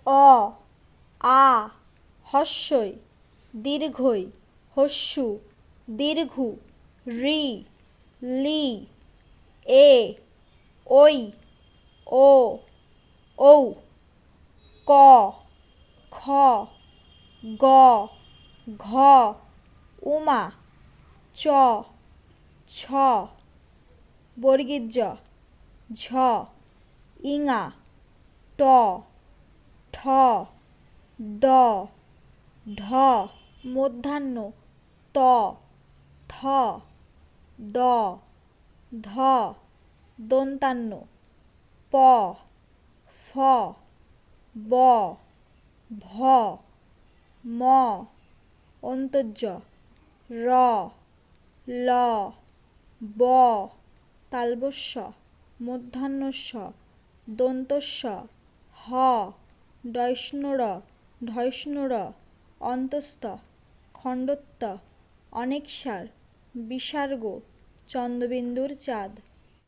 অ আ হস্যই দীর্ঘই হস্যু দীর্ঘু রি লি এ ওই ও ঔ ক খ গ ঘ উমা চ ছ বর্গীয় জ ঝ ইঙা ট ঠ ড ঢ মধ্যাহ্ন ত থ দ ধ দন্তান্ন প ফ ব ভ ম অন্তর্য র ল ব তালবস্য মূর্ধন্যস্য দন্তস্য হ ডয়ষ্ণুর ঢয়ষ্ণুর অন্তস্থ খণ্ডত্ব অনেকসার বিসর্গ চন্দ্রবিন্দুর চাঁদ।